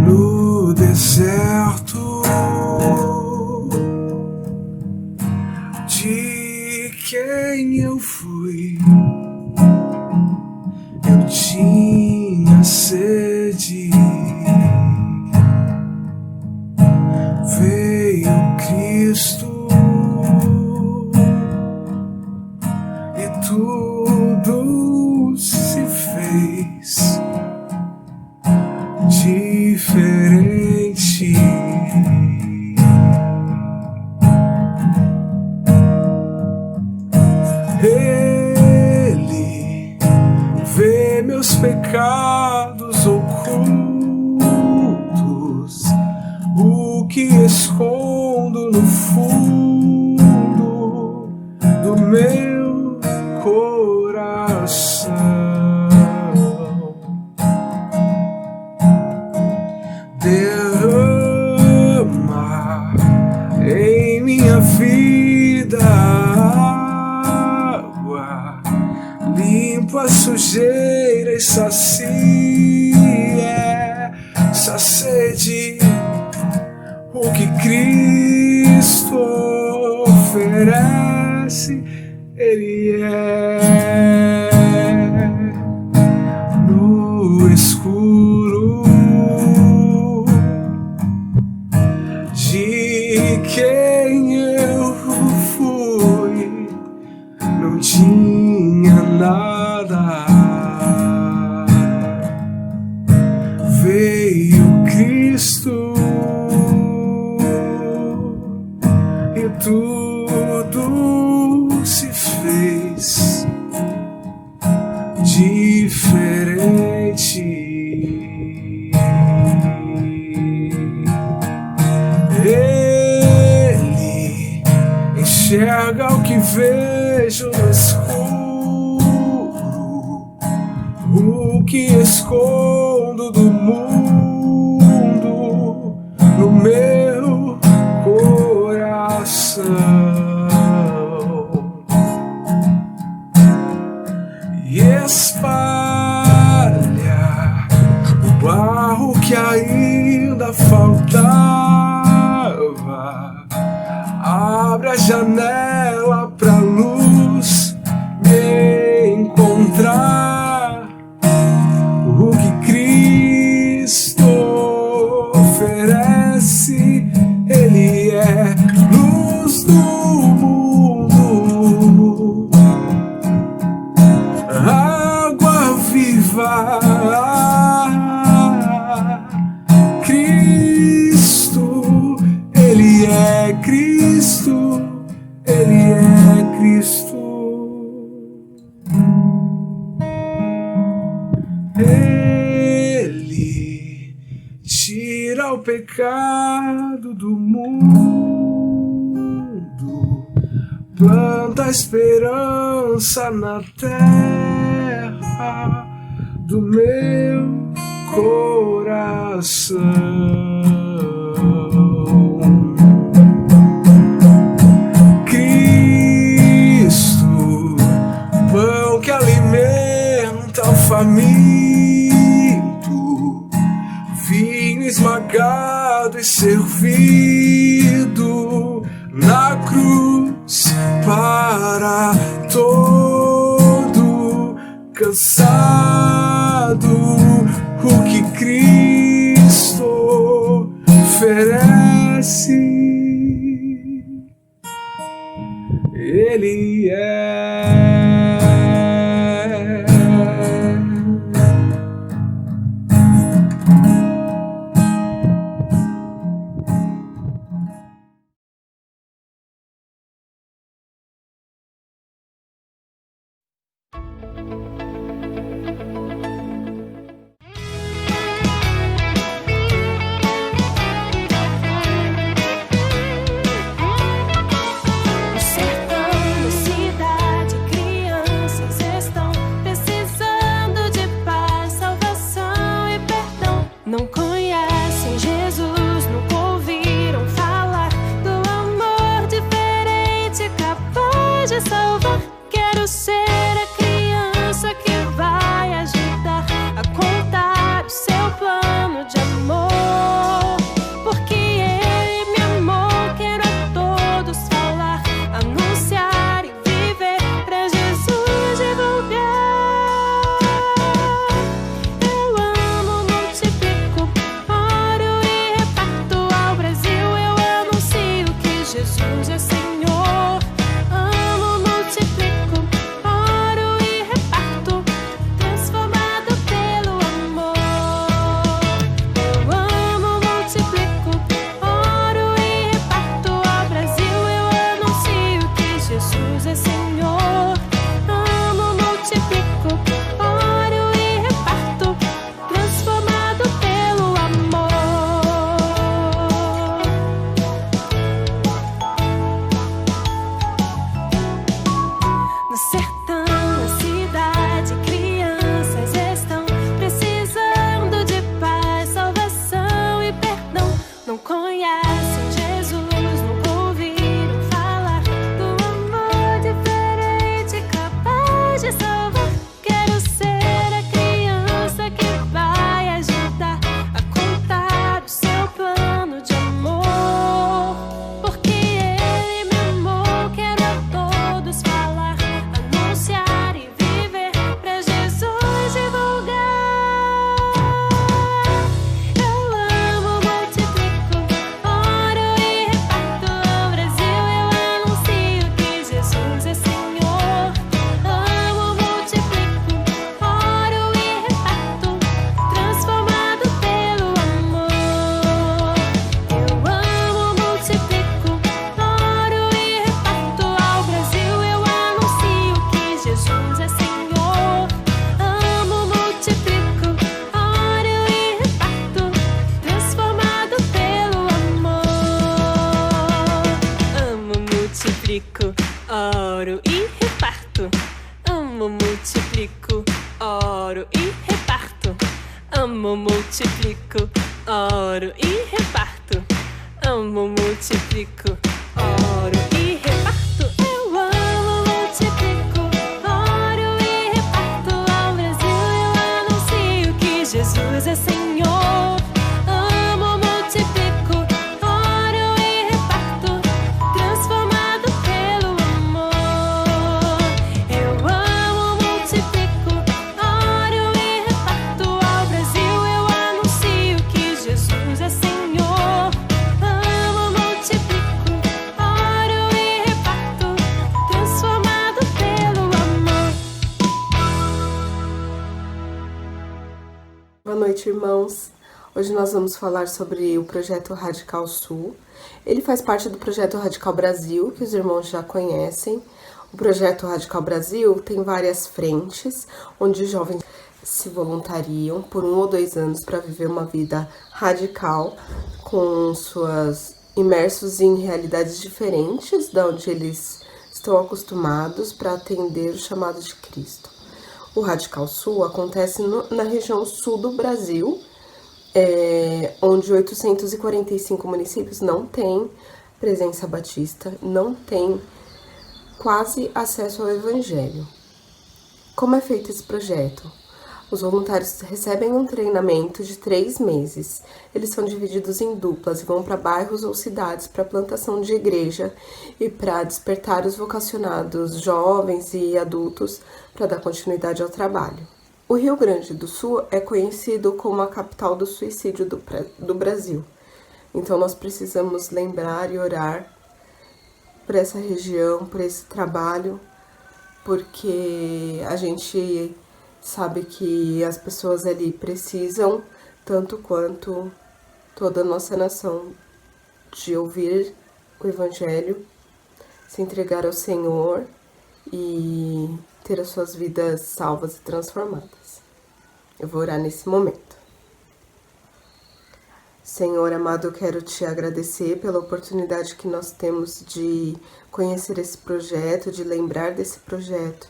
No deserto de quem eu fui, eu tinha sede. Veio Cristo e tudo se fez diferente. Ele vê meus pecados ocultos, o que escondo no fundo do meu coração. Derrama em minha vida água, limpa a sujeira e sacia essa sede. O que Cristo oferece, Ele é. No escuro de quem eu fui, não tinha nada. Veio Cristo e tudo se fez diferente. Ele enxerga o que vejo no escuro, o que escondo do mundo no meu coração. E espalha o barro que ainda faltava. Abre a janela pra luz me encontrar. O que Cristo oferece, Ele é luz do mundo, água viva. Cristo, Ele é Cristo, Ele é Cristo. Ele tira o pecado do mundo, planta a esperança na terra do meu coração. Cristo, pão que alimenta o faminto, vinho esmagado e servido na cruz para todo cansado. O que Cristo oferece, Ele é. ser a criança que vai ajudar a contar o seu plano de amor. Porque Ele me amou, quero a todos falar, anunciar e viver pra Jesus divulgar. Eu amo, multiplico, oro e reparto ao Brasil. Eu anuncio que Jesus é Senhor. Amo, multiplico, oro e reparto, transformado pelo amor. Eu amo, multiplico, oro e reparto ao Brasil. Eu anuncio que Jesus é Senhor. Amo, multiplico, oro e reparto, transformado pelo amor. No sertão, na cidade, crianças estão precisando de paz, salvação e perdão. Não conhecem Jesus, nunca ouviram falar do amor diferente, capaz de salvar. Quero ser a criança que vai ajudar a contar o seu plano de amor. Porque Ele me amou, quero a todos falar, anunciar e viver pra Jesus divulgar. Eu amo, multiplico, oro e reparto ao Brasil. Eu anuncio que Jesus é Senhor. Amo, multiplico, oro e reparto, transformado pelo amor. Eu amo, multiplico, oro e reparto ao Brasil. Eu anuncio que Jesus é Senhor. Amo, multiplico, oro e reparto, transformado pelo amor. Amo, multiplico, oro e reparto. Amo, multiplico, oro e reparto. Amo, multiplico, oro e reparto. Amo, multiplico, oro e reparto. Eu amo, multiplico, oro e reparto ao Brasil. Eu anuncio que Jesus é Senhor. Amo, multiplico, oro e reparto, transformado pelo amor. Eu amo, multiplico, oro e reparto ao Brasil. Eu anuncio que Jesus é Senhor. Amo, multiplico, oro e reparto, transformado pelo amor. Boa noite, irmãos. Hoje nós vamos falar sobre o projeto Radical Sul. Ele faz parte do projeto Radical Brasil, que os irmãos já conhecem. O projeto Radical Brasil tem várias frentes, onde jovens se voluntariam por 1 ou 2 anos para viver uma vida radical, com suas imersos em realidades diferentes da onde eles estão acostumados, para atender o chamado de Cristo. O Radical Sul acontece na região sul do Brasil, onde 845 municípios não têm presença batista, não têm quase acesso ao Evangelho. Como é feito esse projeto? Os voluntários recebem um treinamento de 3 meses. Eles são divididos em duplas e vão para bairros ou cidades para plantação de igreja e para despertar os vocacionados jovens e adultos para dar continuidade ao trabalho. O Rio Grande do Sul é conhecido como a capital do suicídio do Brasil. Então nós precisamos lembrar e orar por essa região, por esse trabalho, porque a gente sabe que as pessoas ali precisam, tanto quanto toda a nossa nação, de ouvir o Evangelho, se entregar ao Senhor e ter as suas vidas salvas e transformadas. Eu vou orar nesse momento. Senhor amado, eu quero te agradecer pela oportunidade que nós temos de conhecer esse projeto, de lembrar desse projeto.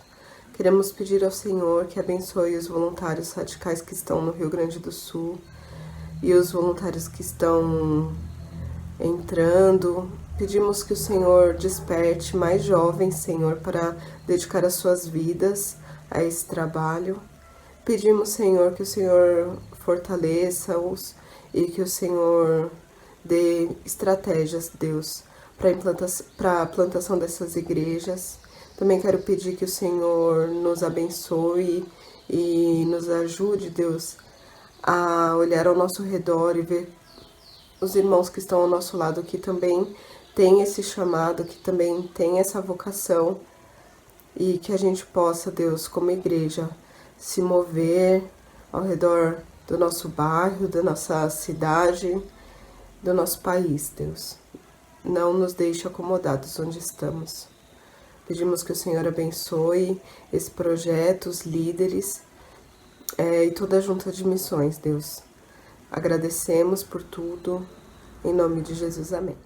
Queremos pedir ao Senhor que abençoe os voluntários radicais que estão no Rio Grande do Sul e os voluntários que estão entrando Pedimos que o Senhor desperte mais jovens, Senhor, para dedicar as suas vidas a esse trabalho. Pedimos, Senhor, que o Senhor fortaleça-os e que o Senhor dê estratégias, Deus, para a plantação dessas igrejas. Também quero pedir que o Senhor nos abençoe e nos ajude, Deus, a olhar ao nosso redor e ver os irmãos que estão ao nosso lado que também têm esse chamado, que também têm essa vocação, e que a gente possa, Deus, como igreja, se mover ao redor do nosso bairro, da nossa cidade, do nosso país, Deus. Não nos deixe acomodados onde estamos. Pedimos que o Senhor abençoe esse projeto, os líderes e toda a junta de missões, Deus. Agradecemos por tudo, em nome de Jesus, amém.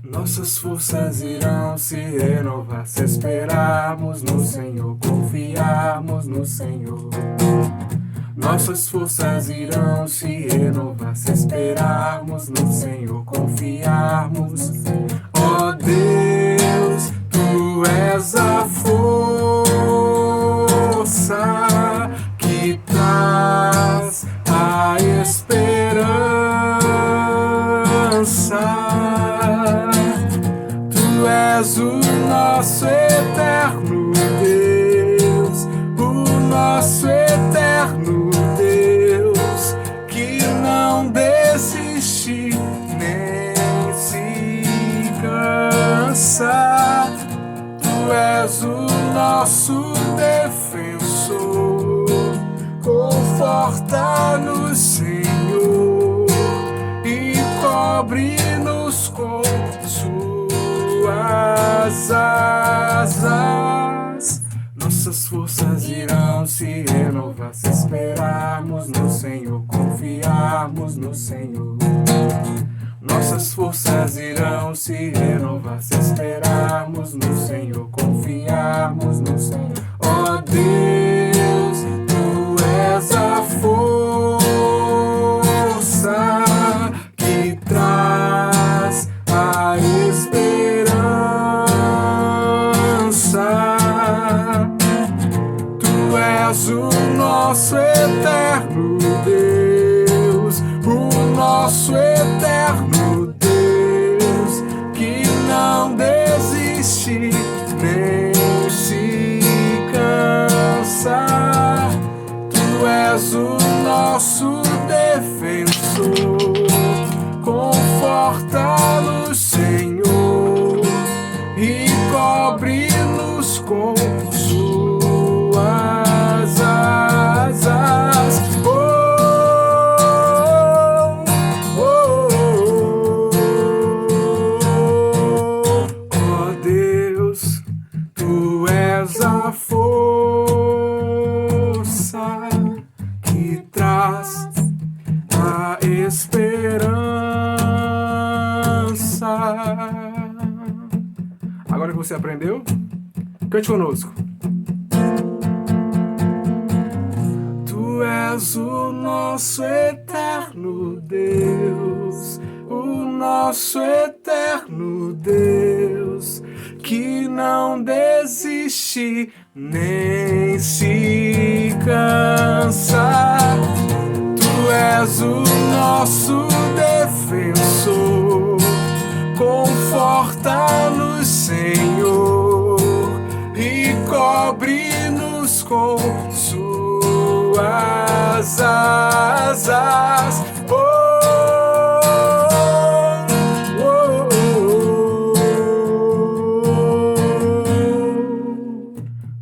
Nossas forças irão se renovar se esperarmos no Senhor, confiarmos no Senhor. Nossas forças irão se renovar se esperarmos no Senhor, confiarmos. Ó Deus, Tu és a força que traz a esperança. Tu és o nosso eterno Deus, o nosso eterno Deus, que não desiste nem se cansa. Tu és o nosso defensor, conforta-nos, Senhor, e cobre-nos com Suas asas. Nossas forças irão se renovar se esperarmos no Senhor, confiarmos no Senhor. Nossas forças irão se renovar se esperarmos no Senhor, confiarmos no Senhor. Ó Deus, Tu és a força que traz a esperança. Tu és o nosso eterno Deus, o nosso eterno Deus, que não desiste nem se cansa. Tu és o nosso defensor, conforta-nos, Senhor, e cobre-nos com Suas asas. Ó Deus, Tu és a força que traz a esperança. Agora que você aprendeu, cante conosco. Tu és o nosso eterno Deus, o nosso eterno Deus, que não desiste nem se cansa. Tu és o nosso defensor, conforta-nos, Senhor, e cobre-nos com Suas asas.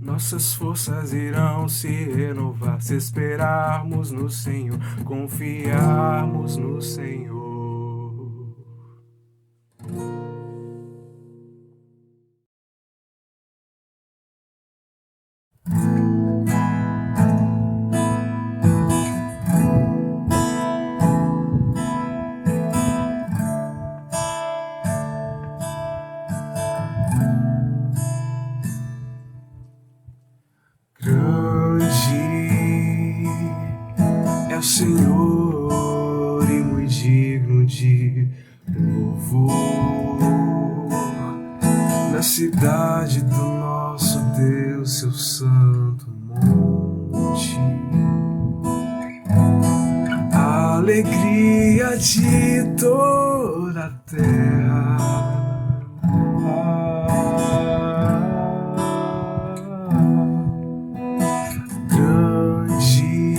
Nossas forças irão se renovar se esperarmos no Senhor, confiarmos no Senhor. e digno de louvor. Na cidade do nosso Deus, seu santo monte, a alegria de toda a terra. Grande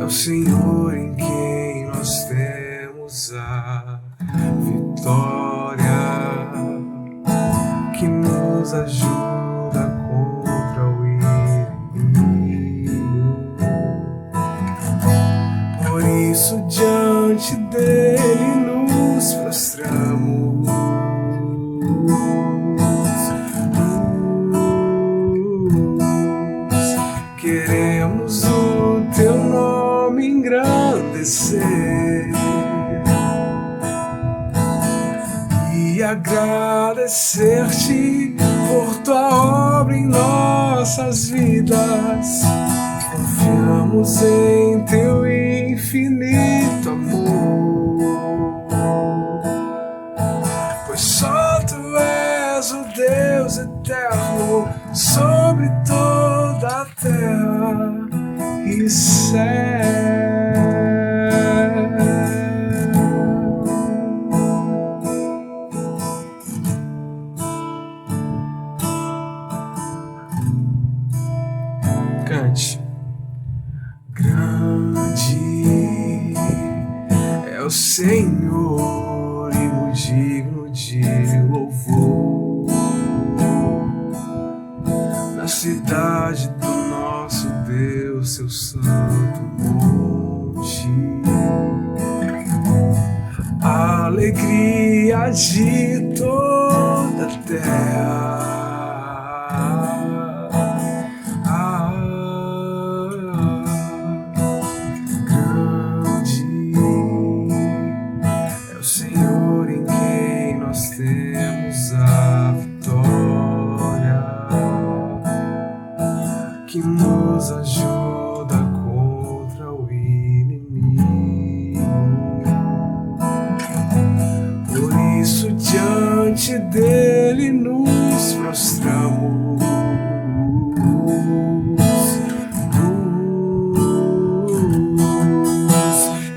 é o Senhor em quem nós temos a vitória, que nos ajuda contra o inimigo. Por isso diante dele nos prostramos, queremos o teu nome engrandecer e agradecer-te por tua obra em nossas vidas. Confiamos em teu infinito amor, pois só tu és o Deus eterno sobre toda a terra e céu. Cante. Grande é o Senhor e muito digno de louvor. Na cidade do nosso Deus, seu santo monte, a alegria de toda a terra. Grande é o Senhor em quem nós temos a vitória, que nos ajuda contra o inimigo. Por isso diante dele nos prostramos,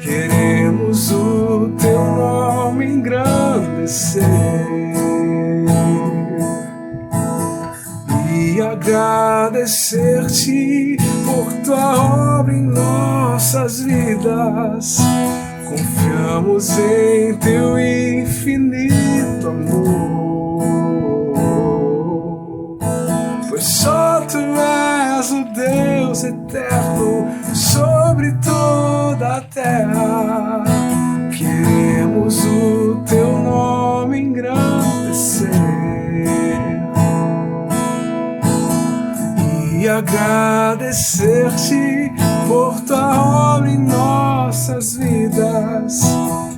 queremos o teu nome engrandecer e agradecer-te por tua obra em nossas vidas. Confiamos em teu infinito amor, pois só tu és o Deus eterno sobre toda a terra. Queremos o teu nome engrandecer e agradecer-te por tua obra em nossas vidas.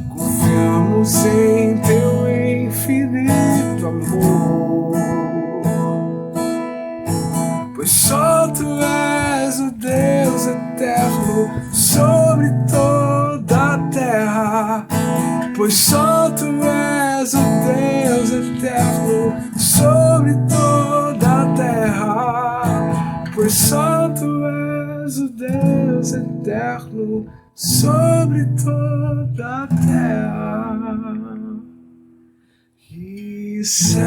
Confiamos em teu infinito amor, pois só tu és o Deus eterno sobre toda a terra. Pois só tu és o Deus eterno sobre toda a terra. Pois só tu és o Deus eterno sobre toda a terra e céu.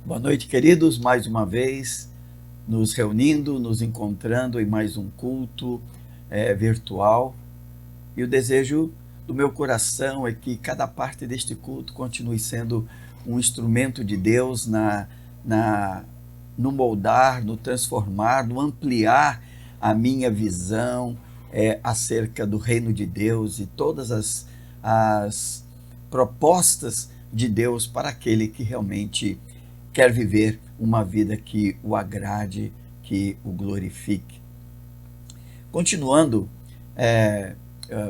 Boa noite, queridos, mais uma vez nos reunindo, nos encontrando em mais um culto virtual. E o desejo do meu coração é que cada parte deste culto continue sendo um instrumento de Deus no moldar, no transformar, no ampliar a minha visão acerca do reino de Deus e todas as as propostas de Deus para aquele que realmente quer viver uma vida que o agrade, que o glorifique. Continuando,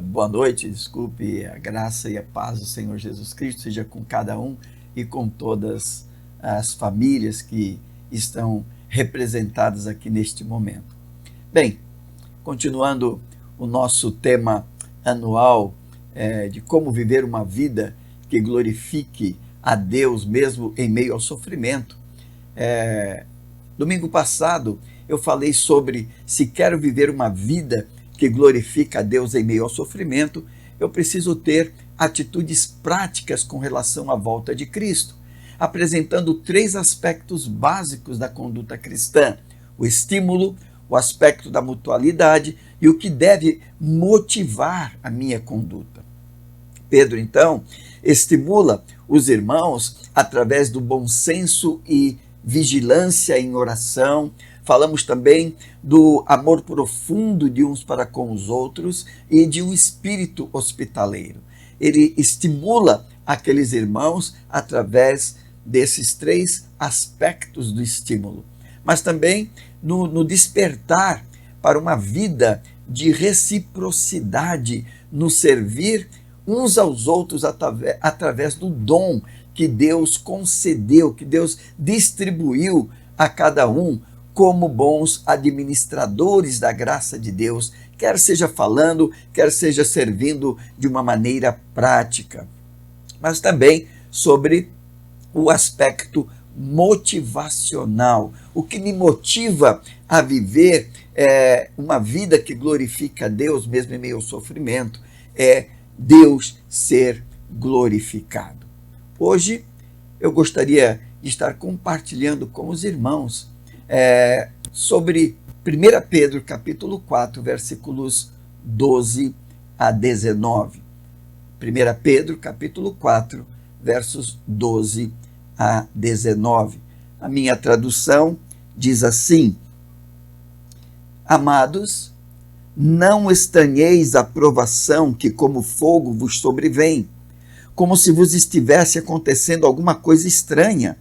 boa noite, desculpe, a graça e a paz do Senhor Jesus Cristo seja com cada um e com todas as famílias que estão representadas aqui neste momento. Bem, continuando o nosso tema anual de como viver uma vida que glorifique a Deus mesmo em meio ao sofrimento. Domingo passado eu falei sobre se quero viver uma vida que glorifica a Deus em meio ao sofrimento, eu preciso ter atitudes práticas com relação à volta de Cristo, apresentando 3 aspectos básicos da conduta cristã: o estímulo, o aspecto da mutualidade e o que deve motivar a minha conduta. Pedro, então, estimula os irmãos através do bom senso e vigilância em oração. Falamos também do amor profundo de uns para com os outros e de um espírito hospitaleiro. Ele estimula aqueles irmãos através desses 3 aspectos do estímulo, mas também no despertar para uma vida de reciprocidade, no servir uns aos outros através do dom que Deus concedeu, que Deus distribuiu a cada um como bons administradores da graça de Deus, quer seja falando, quer seja servindo de uma maneira prática. Mas também sobre o aspecto motivacional. O que me motiva a viver uma vida que glorifica a Deus, mesmo em meio ao sofrimento, é Deus ser glorificado. Hoje eu gostaria de estar compartilhando com os irmãos sobre 1 Pedro capítulo 4, versículos 12 a 19. 1 Pedro capítulo 4, versos 12 a 19. A minha tradução diz assim: Amados, não estranheis a provação que como fogo vos sobrevém, como se vos estivesse acontecendo alguma coisa estranha,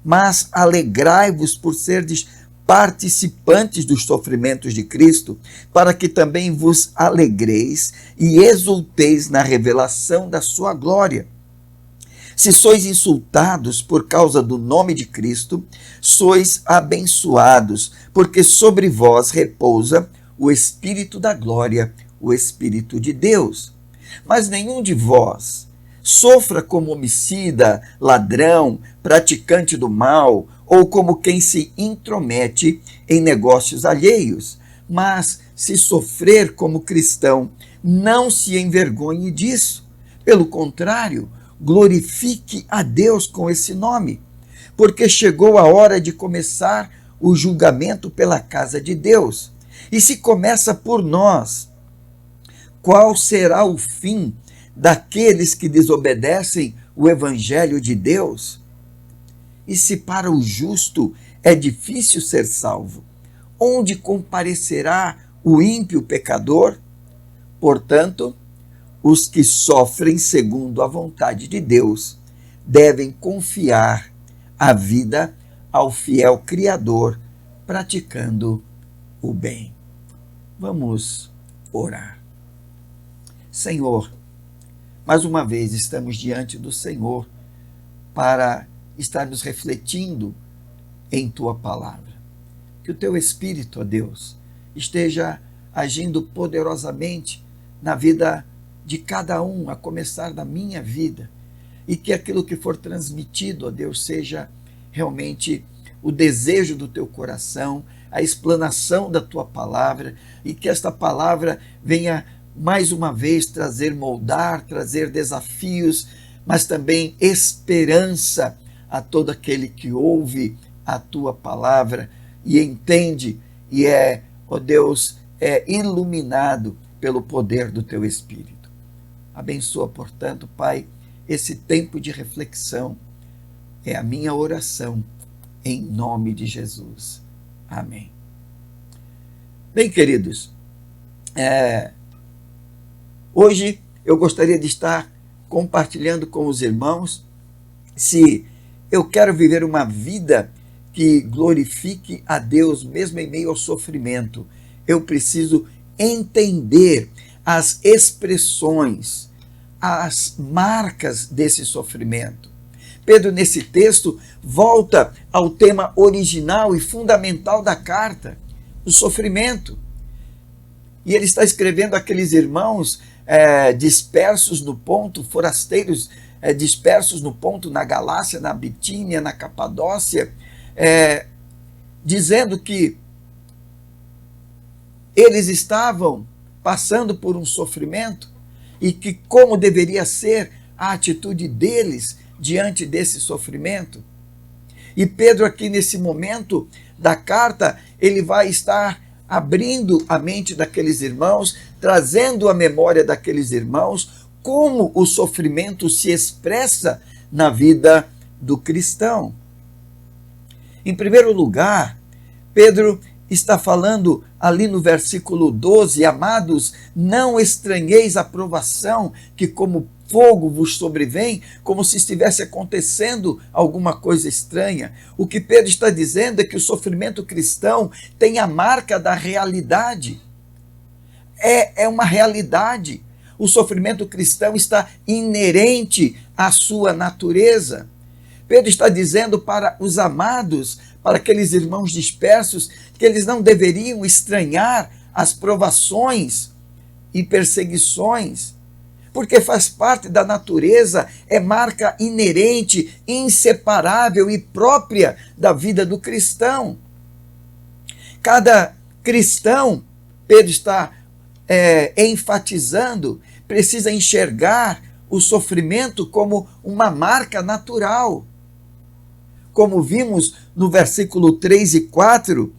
mas alegrai-vos por serdes participantes dos sofrimentos de Cristo, para que também vos alegreis e exulteis na revelação da sua glória. Se sois insultados por causa do nome de Cristo, sois abençoados, porque sobre vós repousa o Espírito da glória, o Espírito de Deus. Mas nenhum de vós sofra como homicida, ladrão, praticante do mal, ou como quem se intromete em negócios alheios. Mas, se sofrer como cristão, não se envergonhe disso. Pelo contrário, glorifique a Deus com esse nome, porque chegou a hora de começar o julgamento pela casa de Deus. E se começa por nós, qual será o fim daqueles que desobedecem o evangelho de Deus? E se para o justo é difícil ser salvo, onde comparecerá o ímpio pecador? Portanto, os que sofrem segundo a vontade de Deus devem confiar a vida ao fiel Criador, praticando o bem. Vamos orar. Senhor, mais uma vez estamos diante do Senhor para estarmos refletindo em Tua palavra. Que o Teu Espírito, ó Deus, esteja agindo poderosamente na vida de cada um, a começar da minha vida, e que aquilo que for transmitido, ó Deus, seja realmente o desejo do Teu coração, a explanação da Tua palavra, e que esta palavra venha mais uma vez moldar, trazer desafios, mas também esperança a todo aquele que ouve a Tua palavra e entende e ó Deus, iluminado pelo poder do Teu Espírito. Abençoa, portanto, Pai, esse tempo de reflexão. É a minha oração, em nome de Jesus. Amém. Bem, queridos, hoje eu gostaria de estar compartilhando com os irmãos se eu quero viver uma vida que glorifique a Deus mesmo em meio ao sofrimento. Eu preciso entender as expressões, as marcas desse sofrimento. Pedro, nesse texto, volta ao tema original e fundamental da carta, o sofrimento. E ele está escrevendo àqueles irmãos dispersos no ponto, forasteiros dispersos no ponto, na Galácia, na Bitínia, na Capadócia, dizendo que eles estavam passando por um sofrimento e que como deveria ser a atitude deles diante desse sofrimento. E Pedro aqui nesse momento da carta, ele vai estar abrindo a mente daqueles irmãos, trazendo à memória daqueles irmãos como o sofrimento se expressa na vida do cristão. Em primeiro lugar, Pedro está falando ali no versículo 12, amados, não estranheis a provação que como fogo vos sobrevém, como se estivesse acontecendo alguma coisa estranha. O que Pedro está dizendo é que o sofrimento cristão tem a marca da realidade. É uma realidade. O sofrimento cristão está inerente à sua natureza. Pedro está dizendo para os amados, para aqueles irmãos dispersos, que eles não deveriam estranhar as provações e perseguições, porque faz parte da natureza, é marca inerente, inseparável e própria da vida do cristão. Cada cristão, Pedro está enfatizando, precisa enxergar o sofrimento como uma marca natural. Como vimos no versículo 3 e 4,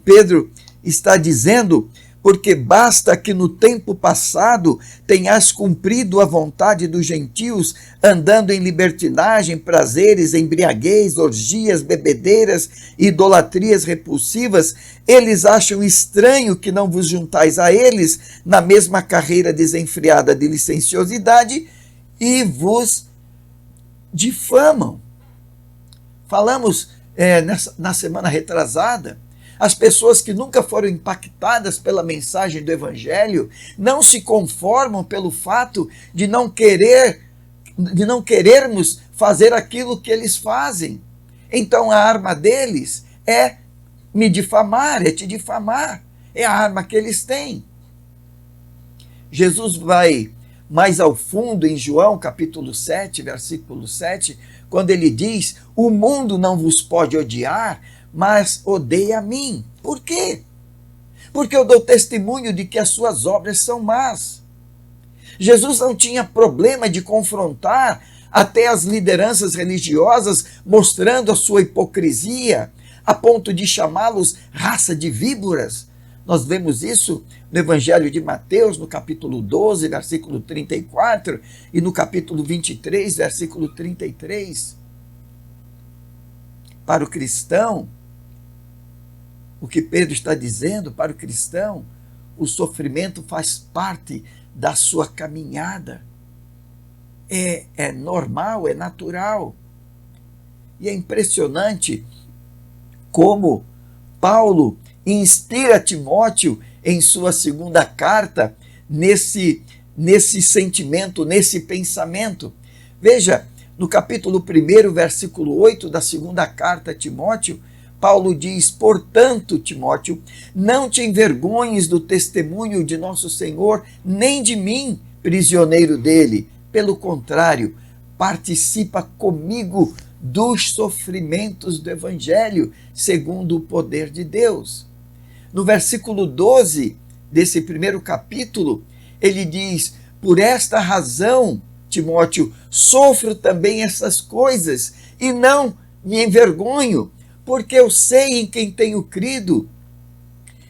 Pedro está dizendo, porque basta que no tempo passado tenhas cumprido a vontade dos gentios, andando em libertinagem, prazeres, embriaguez, orgias, bebedeiras, idolatrias repulsivas, eles acham estranho que não vos juntais a eles na mesma carreira desenfreada de licenciosidade e vos difamam. Falamos na semana retrasada, as pessoas que nunca foram impactadas pela mensagem do Evangelho não se conformam pelo fato de não querermos fazer aquilo que eles fazem. Então a arma deles é me difamar, é te difamar. É a arma que eles têm. Jesus vai mais ao fundo em João capítulo 7, versículo 7, quando ele diz, o mundo não vos pode odiar, mas odeia a mim. Por quê? Porque eu dou testemunho de que as suas obras são más. Jesus não tinha problema de confrontar até as lideranças religiosas, mostrando a sua hipocrisia, a ponto de chamá-los raça de víboras. Nós vemos isso no Evangelho de Mateus, no capítulo 12, versículo 34, e no capítulo 23, versículo 33. Para o cristão, o que Pedro está dizendo para o cristão, o sofrimento faz parte da sua caminhada. É normal, é natural. E é impressionante como Paulo inspira Timóteo em sua segunda carta nesse sentimento, nesse pensamento. Veja, no capítulo 1, versículo 8 da segunda carta a Timóteo, Paulo diz, portanto, Timóteo, não te envergonhes do testemunho de nosso Senhor, nem de mim, prisioneiro dele. Pelo contrário, participa comigo dos sofrimentos do Evangelho, segundo o poder de Deus. No versículo 12 desse primeiro capítulo, ele diz, por esta razão, Timóteo, sofro também essas coisas e não me envergonho, porque eu sei em quem tenho crido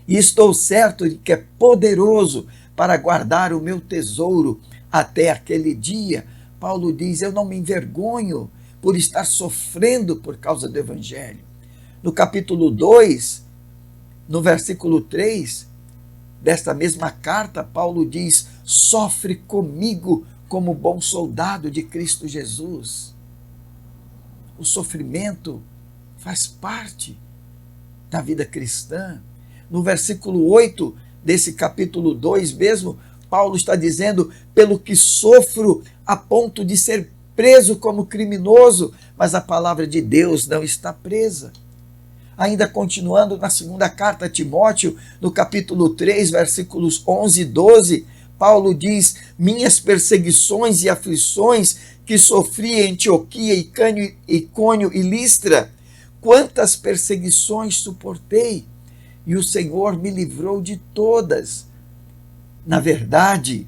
e estou certo de que é poderoso para guardar o meu tesouro até aquele dia. Paulo diz, eu não me envergonho por estar sofrendo por causa do Evangelho. No capítulo 2, no versículo 3, desta mesma carta, Paulo diz: sofre comigo como bom soldado de Cristo Jesus. O sofrimento faz parte da vida cristã. No versículo 8 desse capítulo 2 mesmo, Paulo está dizendo: pelo que sofro a ponto de ser preso como criminoso, mas a palavra de Deus não está presa. Ainda continuando na segunda carta a Timóteo, no capítulo 3, versículos 11 e 12, Paulo diz: minhas perseguições e aflições que sofri em Antioquia, Icônio e Listra, quantas perseguições suportei, e o Senhor me livrou de todas. Na verdade,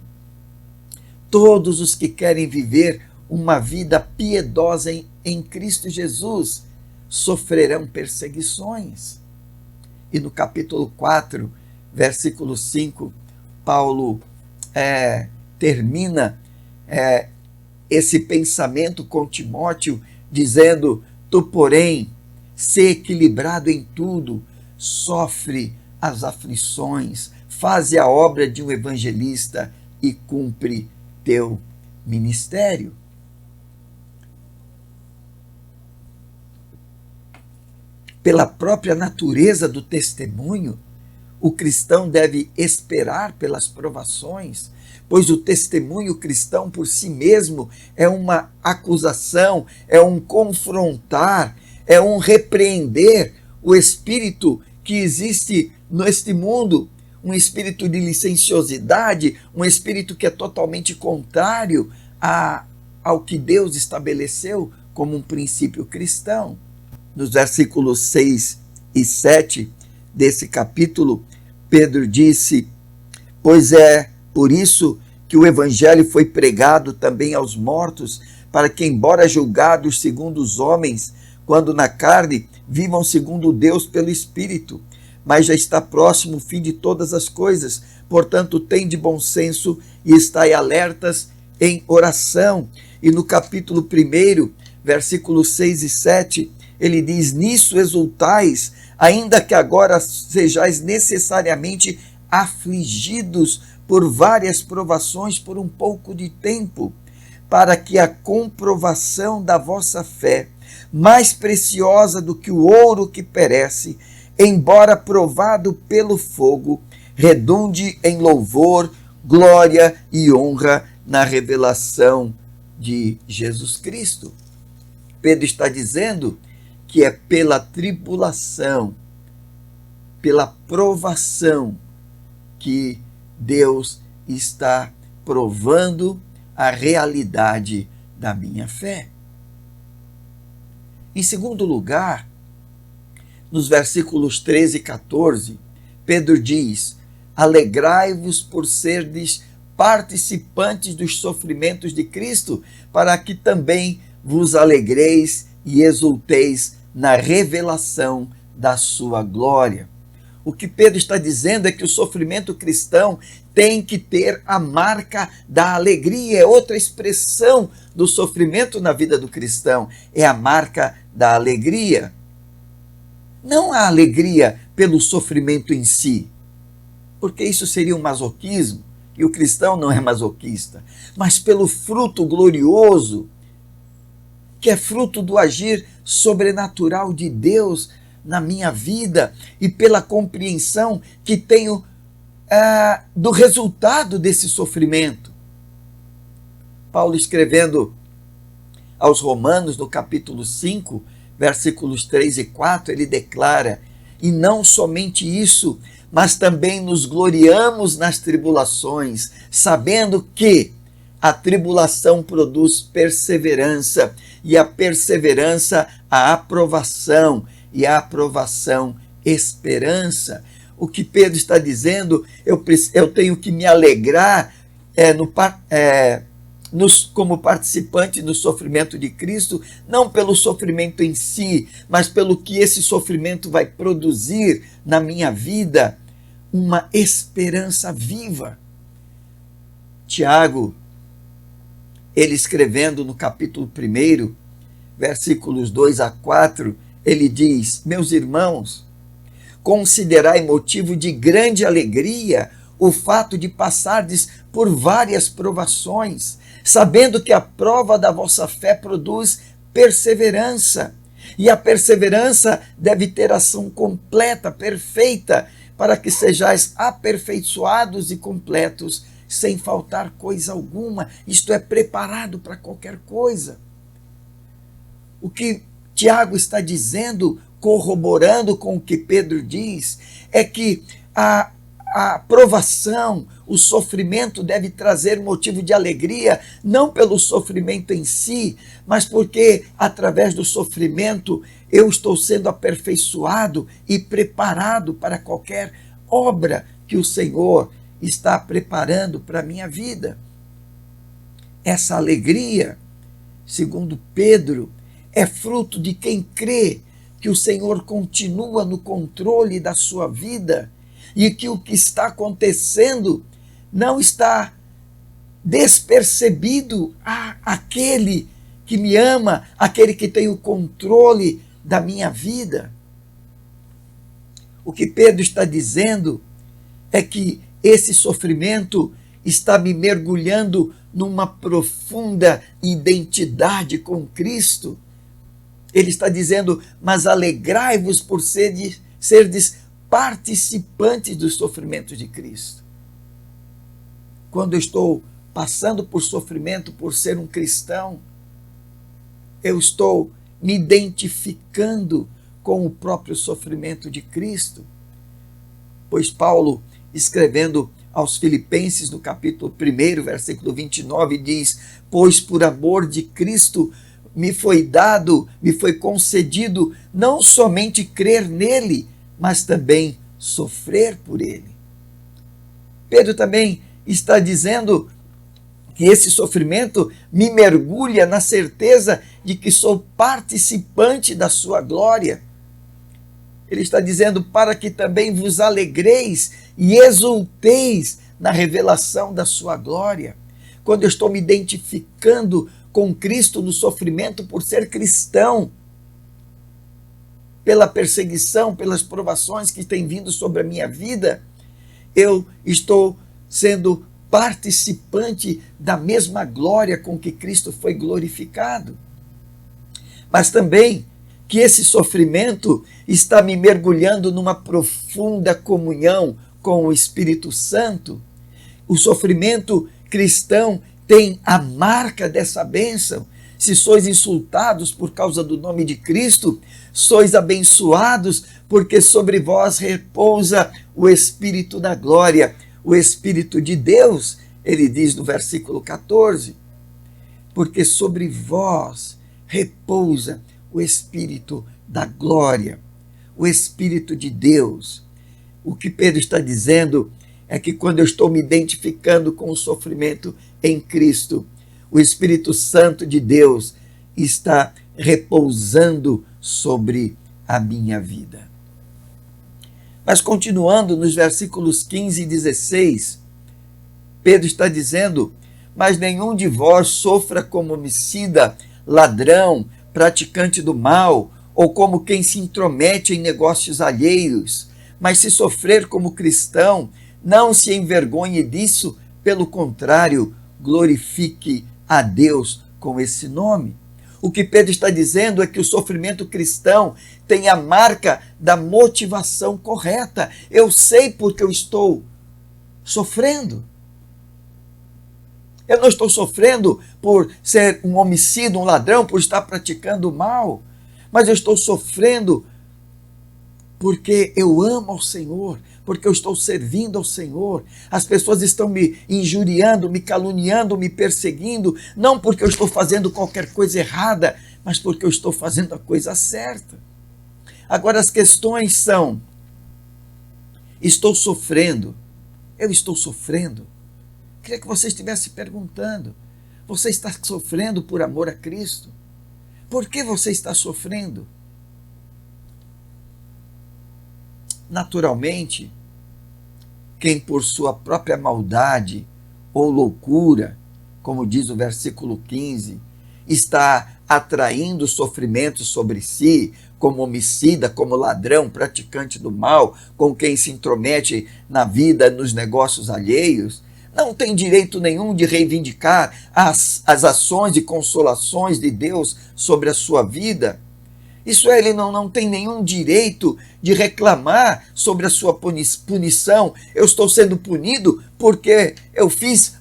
todos os que querem viver uma vida piedosa em Cristo Jesus sofrerão perseguições. E no capítulo 4, versículo 5, Paulo termina esse pensamento com Timóteo, dizendo: tu, porém, sê equilibrado em tudo, sofre as aflições, faze a obra de um evangelista e cumpre teu ministério. Pela própria natureza do testemunho, o cristão deve esperar pelas provações, pois o testemunho cristão por si mesmo é uma acusação, é um confrontar, é um repreender o espírito que existe neste mundo, um espírito de licenciosidade, um espírito que é totalmente contrário ao que Deus estabeleceu como um princípio cristão. Nos versículos 6 e 7 desse capítulo, Pedro disse: pois é por isso que o evangelho foi pregado também aos mortos, para que, embora julgados segundo os homens, quando na carne, vivam segundo Deus pelo Espírito. Mas já está próximo o fim de todas as coisas, portanto, tende bom senso e estai alertas em oração. E no capítulo 1, versículos 6 e 7, ele diz: nisso exultais, ainda que agora sejais necessariamente afligidos por várias provações por um pouco de tempo, para que a comprovação da vossa fé, mais preciosa do que o ouro que perece, embora provado pelo fogo, redunde em louvor, glória e honra na revelação de Jesus Cristo. Pedro está dizendo que é pela tribulação, pela provação, que Deus está provando a realidade da minha fé. Em segundo lugar, nos versículos 13 e 14, Pedro diz: alegrai-vos por serdes participantes dos sofrimentos de Cristo, para que também vos alegreis e exulteis na revelação da sua glória. O que Pedro está dizendo é que o sofrimento cristão tem que ter a marca da alegria. É outra expressão do sofrimento na vida do cristão, é a marca da alegria. Não a alegria pelo sofrimento em si, porque isso seria um masoquismo, e o cristão não é masoquista, mas pelo fruto glorioso, que é fruto do agir sobrenatural de Deus na minha vida, e pela compreensão que tenho do resultado desse sofrimento. Paulo, escrevendo aos Romanos, no capítulo 5, versículos 3 e 4, ele declara: e não somente isso, mas também nos gloriamos nas tribulações, sabendo que a tribulação produz perseverança, e a perseverança, a aprovação, e a aprovação, esperança. O que Pedro está dizendo, eu tenho que me alegrar como participante do sofrimento de Cristo, não pelo sofrimento em si, mas pelo que esse sofrimento vai produzir na minha vida, uma esperança viva. Tiago, ele escrevendo no capítulo 1, versículos 2 a 4, ele diz: meus irmãos, considerai motivo de grande alegria o fato de passardes por várias provações, sabendo que a prova da vossa fé produz perseverança. E a perseverança deve ter ação completa, perfeita, para que sejais aperfeiçoados e completos, sem faltar coisa alguma. Isto é, preparado para qualquer coisa. O que Tiago está dizendo, corroborando com o que Pedro diz, é que a provação, o sofrimento deve trazer motivo de alegria, não pelo sofrimento em si, mas porque através do sofrimento eu estou sendo aperfeiçoado e preparado para qualquer obra que o Senhor está preparando para a minha vida. Essa alegria, segundo Pedro, é fruto de quem crê que o Senhor continua no controle da sua vida e que o que está acontecendo não está despercebido àquele que me ama, aquele que tem o controle da minha vida. O que Pedro está dizendo é que esse sofrimento está me mergulhando numa profunda identidade com Cristo. Ele está dizendo, mas alegrai-vos por serdes participantes dos sofrimentos de Cristo. Quando eu estou passando por sofrimento por ser um cristão, eu estou me identificando com o próprio sofrimento de Cristo. Pois Paulo, escrevendo aos Filipenses, no capítulo 1, versículo 29, diz, pois por amor de Cristo me foi concedido não somente crer nele, mas também sofrer por ele. Pedro também está dizendo que esse sofrimento me mergulha na certeza de que sou participante da sua glória. Ele está dizendo para que também vos alegreis e exulteis na revelação da sua glória. Quando eu estou me identificando com Cristo no sofrimento por ser cristão, pela perseguição, pelas provações que têm vindo sobre a minha vida, eu estou sendo participante da mesma glória com que Cristo foi glorificado. Mas também que esse sofrimento está me mergulhando numa profunda comunhão com o Espírito Santo. O sofrimento cristão tem a marca dessa bênção. Se sois insultados por causa do nome de Cristo, sois abençoados, porque sobre vós repousa o Espírito da glória, o Espírito de Deus, ele diz no versículo 14, porque sobre vós repousa o Espírito da glória, o Espírito de Deus. O que Pedro está dizendo é que quando eu estou me identificando com o sofrimento em Cristo, o Espírito Santo de Deus está repousando sobre a minha vida. Mas continuando nos versículos 15 e 16, Pedro está dizendo, mas nenhum de vós sofra como homicida, ladrão, praticante do mal, ou como quem se intromete em negócios alheios, mas se sofrer como cristão, não se envergonhe disso, pelo contrário, glorifique a Deus com esse nome. O que Pedro está dizendo é que o sofrimento cristão tem a marca da motivação correta. Eu sei porque eu estou sofrendo. Eu não estou sofrendo por ser um homicida, um ladrão, por estar praticando o mal, mas eu estou sofrendo porque eu amo ao Senhor, porque eu estou servindo ao Senhor. As pessoas estão me injuriando, me caluniando, me perseguindo, não porque eu estou fazendo qualquer coisa errada, mas porque eu estou fazendo a coisa certa. Agora as questões são, estou sofrendo, eu estou sofrendo. Queria que você estivesse perguntando, você está sofrendo por amor a Cristo? Por que você está sofrendo? Naturalmente, quem por sua própria maldade ou loucura, como diz o versículo 15, está atraindo sofrimento sobre si, como homicida, como ladrão, praticante do mal, com quem se intromete na vida, nos negócios alheios, não tem direito nenhum de reivindicar as ações e consolações de Deus sobre a sua vida. Isso é, ele não tem nenhum direito de reclamar sobre a sua punição. Eu estou sendo punido porque eu fiz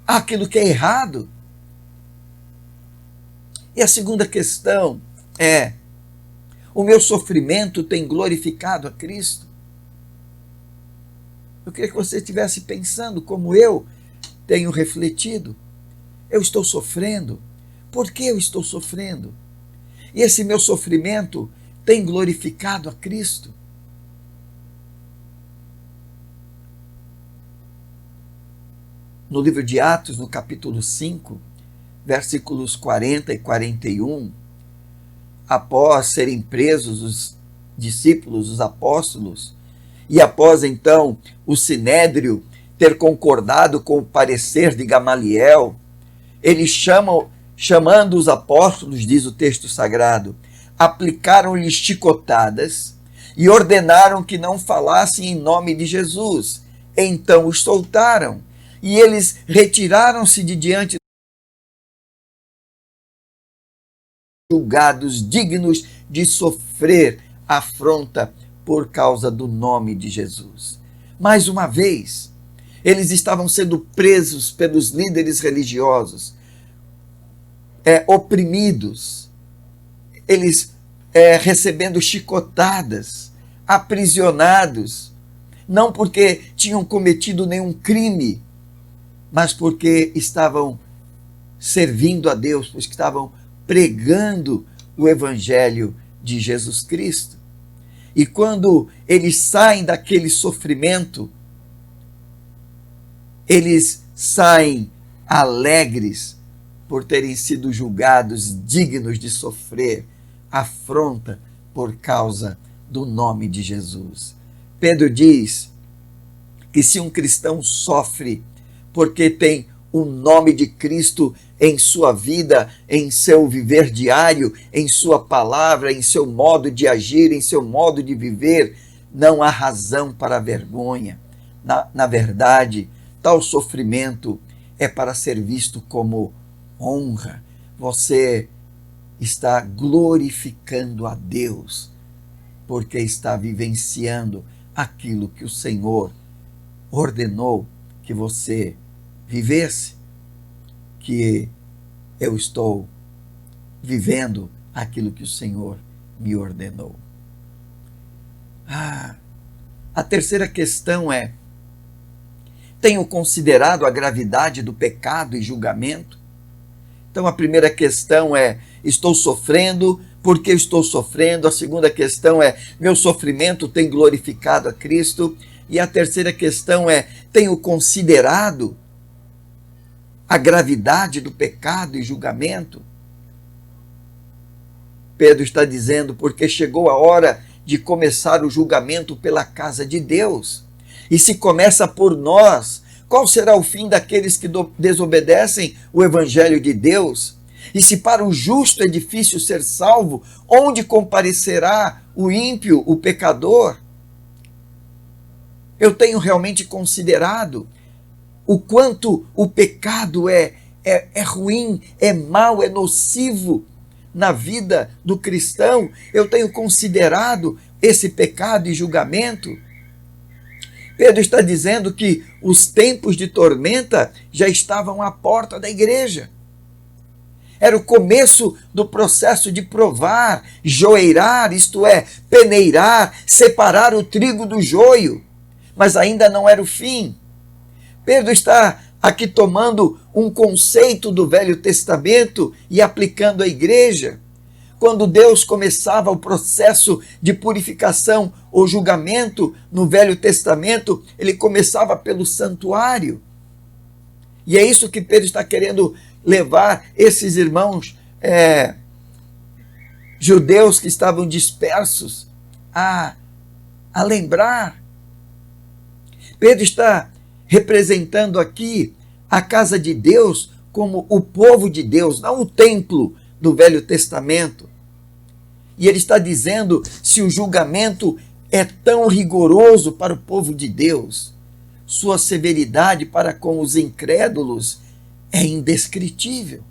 aquilo que é errado. E a segunda questão é: o meu sofrimento tem glorificado a Cristo? Eu queria que você estivesse pensando como eu tenho refletido. Eu estou sofrendo. Por que eu estou sofrendo? E esse meu sofrimento tem glorificado a Cristo? No livro de Atos, no capítulo 5, versículos 40 e 41, após serem presos os discípulos, os apóstolos, e após então o Sinédrio ter concordado com o parecer de Gamaliel, eles chamando os apóstolos, diz o texto sagrado, aplicaram-lhes chicotadas e ordenaram que não falassem em nome de Jesus. Então os soltaram e eles retiraram-se de diante julgados dignos de sofrer afronta por causa do nome de Jesus. Mais uma vez, eles estavam sendo presos pelos líderes religiosos, oprimidos, eles recebendo chicotadas, aprisionados, não porque tinham cometido nenhum crime, mas porque estavam servindo a Deus, porque estavam pregando o Evangelho de Jesus Cristo. E quando eles saem daquele sofrimento, eles saem alegres por terem sido julgados dignos de sofrer afronta por causa do nome de Jesus. Pedro diz que se um cristão sofre porque tem o nome de Cristo em sua vida, em seu viver diário, em sua palavra, em seu modo de agir, em seu modo de viver, não há razão para a vergonha. Na verdade, tal sofrimento é para ser visto como honra. Você está glorificando a Deus, porque está vivenciando aquilo que o Senhor ordenou que você vivesse, que eu estou vivendo aquilo que o Senhor me ordenou. A terceira questão é: tenho considerado a gravidade do pecado e julgamento? Então a primeira questão é: estou sofrendo, por que estou sofrendo? A segunda questão é: meu sofrimento tem glorificado a Cristo? E a terceira questão é: tenho considerado a gravidade do pecado e julgamento? Pedro está dizendo, porque chegou a hora de começar o julgamento pela casa de Deus. E se começa por nós, qual será o fim daqueles que desobedecem o Evangelho de Deus? E se para o justo é difícil ser salvo, onde comparecerá o ímpio, o pecador? Eu tenho realmente considerado o quanto o pecado é ruim, é mau, é nocivo na vida do cristão. Eu tenho considerado esse pecado e julgamento. Pedro está dizendo que os tempos de tormenta já estavam à porta da igreja. Era o começo do processo de provar, joeirar, isto é, peneirar, separar o trigo do joio. Mas ainda não era o fim. Pedro está aqui tomando um conceito do Velho Testamento e aplicando à igreja. Quando Deus começava o processo de purificação ou julgamento no Velho Testamento, ele começava pelo santuário. E é isso que Pedro está querendo levar esses irmãos judeus que estavam dispersos a lembrar. Pedro está representando aqui a casa de Deus como o povo de Deus, não o templo do Velho Testamento. E ele está dizendo, se o julgamento é tão rigoroso para o povo de Deus, sua severidade para com os incrédulos é indescritível.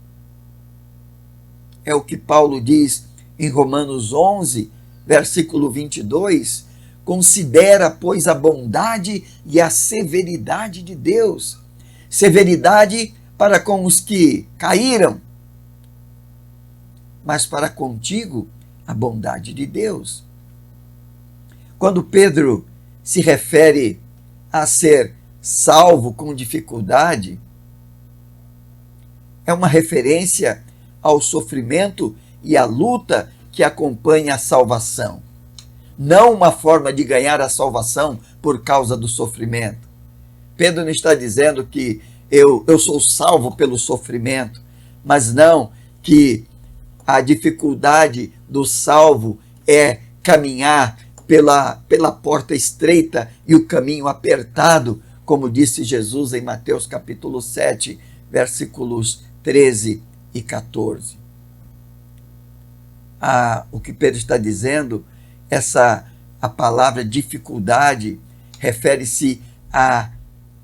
É o que Paulo diz em Romanos 11, versículo 22, considera, pois, a bondade e a severidade de Deus. Severidade para com os que caíram, mas para contigo a bondade de Deus. Quando Pedro se refere a ser salvo com dificuldade, é uma referência ao sofrimento e à luta que acompanha a salvação. Não uma forma de ganhar a salvação por causa do sofrimento. Pedro não está dizendo que eu sou salvo pelo sofrimento, mas não que a dificuldade do salvo é caminhar pela porta estreita e o caminho apertado, como disse Jesus em Mateus capítulo 7, versículos 13 e 14. O que Pedro está dizendo, a palavra dificuldade refere-se à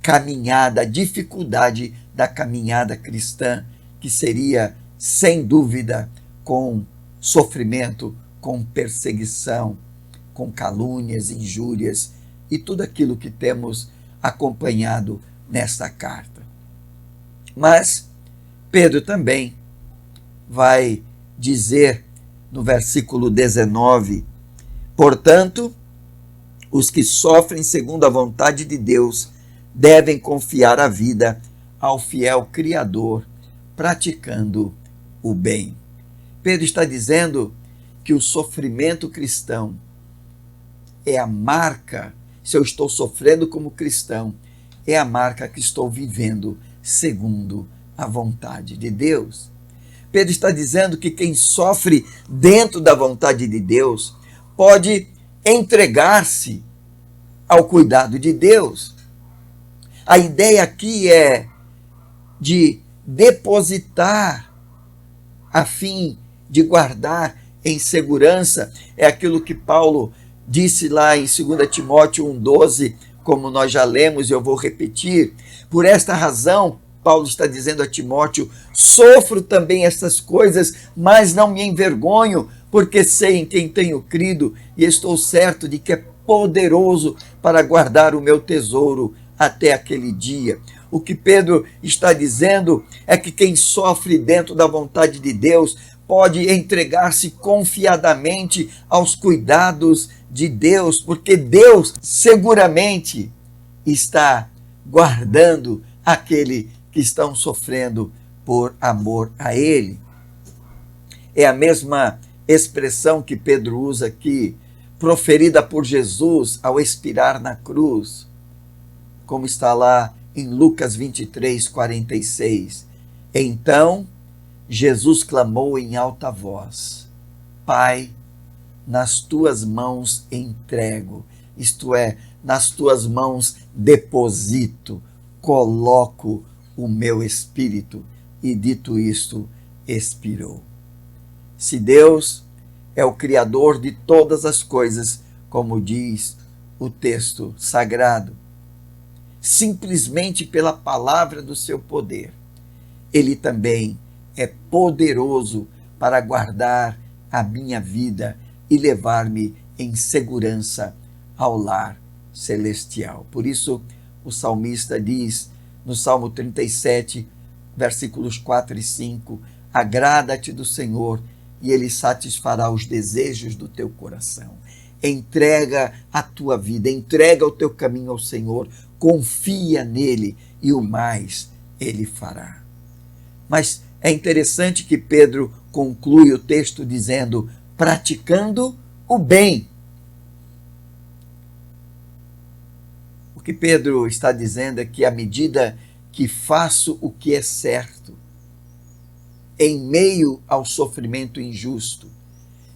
caminhada, a dificuldade da caminhada cristã, que seria, sem dúvida, com sofrimento, com perseguição, com calúnias, injúrias e tudo aquilo que temos acompanhado nesta carta. Mas Pedro também vai dizer no versículo 19, portanto, os que sofrem segundo a vontade de Deus devem confiar a vida ao fiel Criador, praticando o bem. Pedro está dizendo que o sofrimento cristão é a marca, se eu estou sofrendo como cristão, é a marca que estou vivendo segundo a vontade de Deus. Pedro está dizendo que quem sofre dentro da vontade de Deus pode entregar-se ao cuidado de Deus. A ideia aqui é de depositar a fim de guardar em segurança. É aquilo que Paulo disse lá em 2 Timóteo 1,12, como nós já lemos, e eu vou repetir. Por esta razão, Paulo está dizendo a Timóteo, sofro também estas coisas, mas não me envergonho, porque sei em quem tenho crido e estou certo de que é poderoso para guardar o meu tesouro até aquele dia. O que Pedro está dizendo é que quem sofre dentro da vontade de Deus pode entregar-se confiadamente aos cuidados de Deus, porque Deus seguramente está guardando aquele que estão sofrendo por amor a Ele. É a mesma expressão que Pedro usa aqui, proferida por Jesus ao expirar na cruz, como está lá em Lucas 23, 46. Então, Jesus clamou em alta voz, Pai, nas tuas mãos entrego, isto é, nas tuas mãos deposito, coloco o meu espírito. E dito isto, expirou. Se Deus é o Criador de todas as coisas, como diz o texto sagrado, simplesmente pela palavra do seu poder, Ele também é poderoso para guardar a minha vida e levar-me em segurança ao lar celestial. Por isso, o salmista diz no Salmo 37, versículos 4 e 5, agrada-te do Senhor e Ele satisfará os desejos do teu coração. Entrega a tua vida, entrega o teu caminho ao Senhor, confia nele e o mais Ele fará. Mas é interessante que Pedro conclui o texto dizendo, praticando o bem. O que Pedro está dizendo é que à medida que faço o que é certo, em meio ao sofrimento injusto,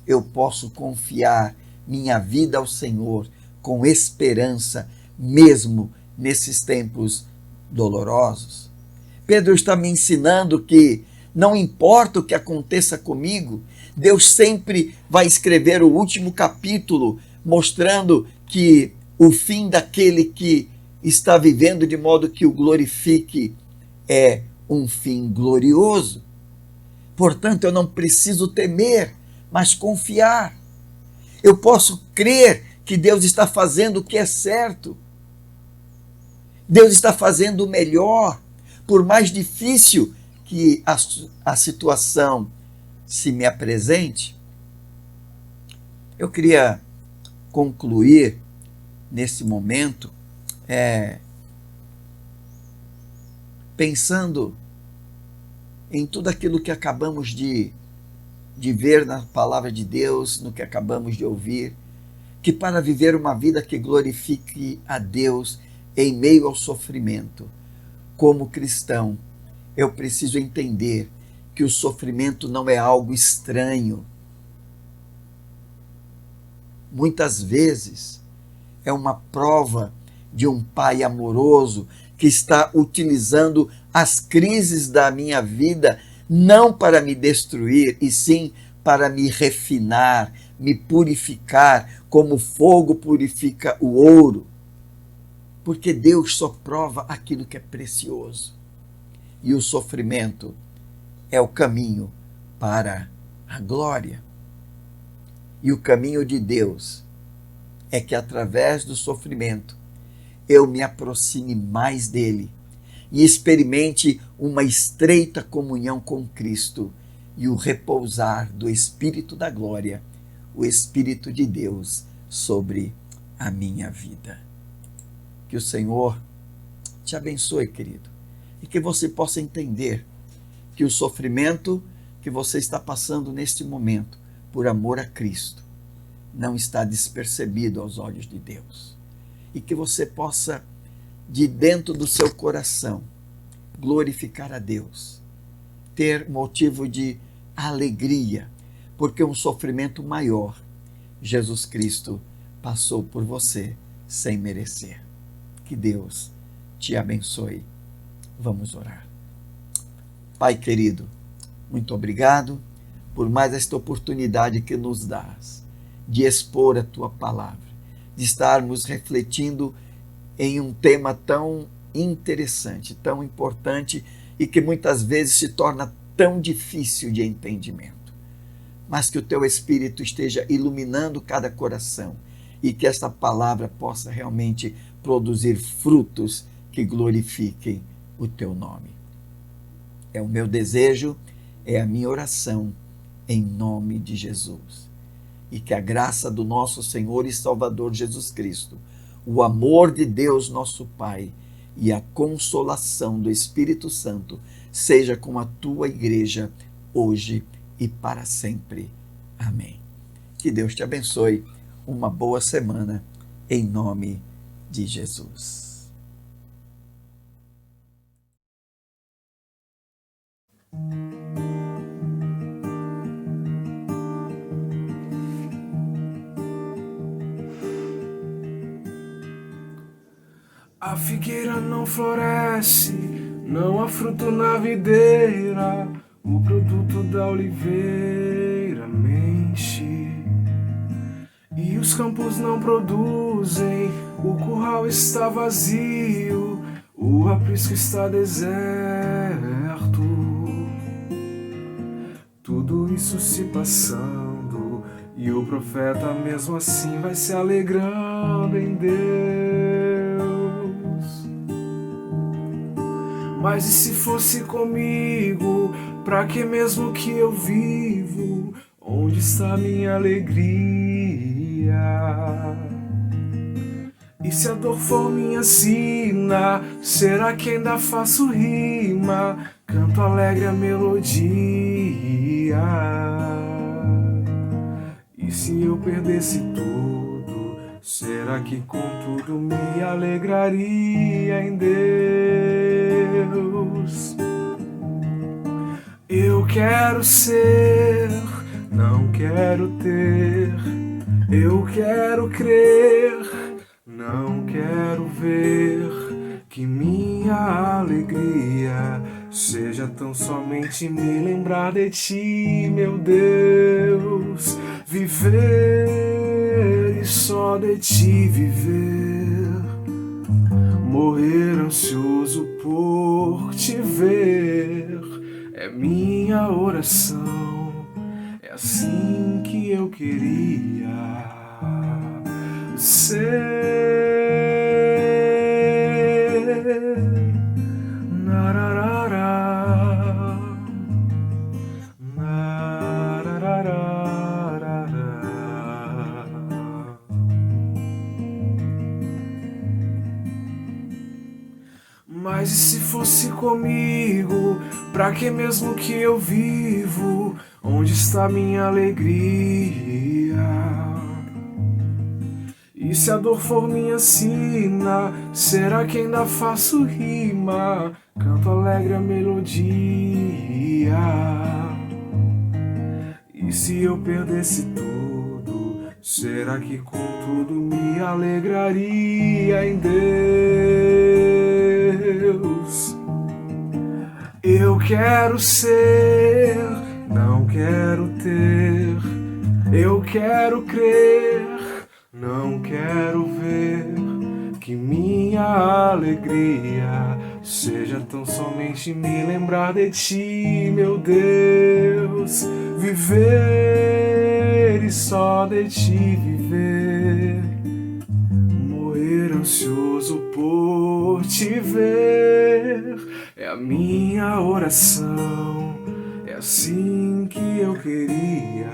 eu posso confiar minha vida ao Senhor com esperança, mesmo nesses tempos dolorosos. Pedro está me ensinando que Não importa o que aconteça comigo, Deus sempre vai escrever o último capítulo, mostrando que o fim daquele que está vivendo de modo que o glorifique é um fim glorioso. Portanto, eu não preciso temer, mas confiar. Eu posso crer que Deus está fazendo o que é certo. Deus está fazendo o melhor, por mais difícil que a situação se me apresente. Eu queria concluir nesse momento pensando em tudo aquilo que acabamos de ver na palavra de Deus, no que acabamos de ouvir, que para viver uma vida que glorifique a Deus em meio ao sofrimento, como cristão, eu preciso entender que o sofrimento não é algo estranho. Muitas vezes é uma prova de um pai amoroso que está utilizando as crises da minha vida não para me destruir, e sim para me refinar, me purificar, como o fogo purifica o ouro. Porque Deus só prova aquilo que é precioso. E o sofrimento é o caminho para a glória. E o caminho de Deus é que através do sofrimento eu me aproxime mais dele e experimente uma estreita comunhão com Cristo e o repousar do Espírito da glória, o Espírito de Deus sobre a minha vida. Que o Senhor te abençoe, querido, e que você possa entender que o sofrimento que você está passando neste momento, por amor a Cristo, não está despercebido aos olhos de Deus. E que você possa, de dentro do seu coração, glorificar a Deus, ter motivo de alegria, porque um sofrimento maior, Jesus Cristo passou por você sem merecer. Que Deus te abençoe. Vamos orar. Pai querido, muito obrigado por mais esta oportunidade que nos dás de expor a tua palavra, de estarmos refletindo em um tema tão interessante, tão importante e que muitas vezes se torna tão difícil de entendimento. Mas que o teu Espírito esteja iluminando cada coração e que esta palavra possa realmente produzir frutos que glorifiquem o teu nome. É o meu desejo, é a minha oração, em nome de Jesus. E que a graça do nosso Senhor e Salvador Jesus Cristo, o amor de Deus nosso Pai e a consolação do Espírito Santo seja com a tua igreja hoje e para sempre. Amém. Que Deus te abençoe. Uma boa semana em nome de Jesus. A figueira não floresce, não há fruto na videira, o produto da oliveira menche. E os campos não produzem, o curral está vazio, o aprisco está deserto. Tudo isso se passando, e o profeta mesmo assim vai se alegrando em Deus. Mas e se fosse comigo, pra que mesmo que eu vivo? Onde está minha alegria? E se a dor for minha sina, será que ainda faço rima? Canto alegre a melodia. E se eu perdesse tudo, será que contudo me alegraria em Deus? Eu quero ser, não quero ter. Eu quero crer, não quero ver, que minha alegria seja tão somente me lembrar de ti, meu Deus. Viver e só de ti viver, morrer ansioso por te ver, é minha oração, é assim que eu queria ser. Nararara, nararara. Mas e se fosse comigo, pra que mesmo que eu vivo? Onde está minha alegria? E se a dor for minha sina, será que ainda faço rima? Canto alegre a melodia. E se eu perdesse tudo, será que com tudo me alegraria em Deus? Eu quero ser, não quero ter. Eu quero crer, não quero ver. Que minha alegria seja tão somente me lembrar de ti, meu Deus. Viver e só de ti viver, morrer ansioso por te ver, é a minha oração, é assim que eu queria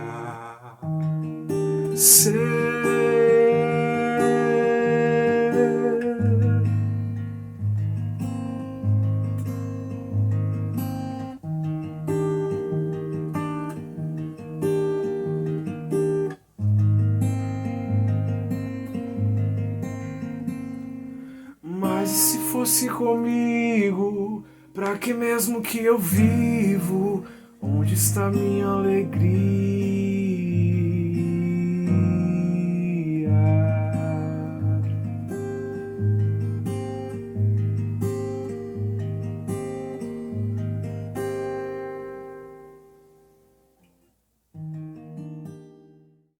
ser. Mas e se fosse comigo, pra que mesmo que eu vivo? Onde está minha alegria?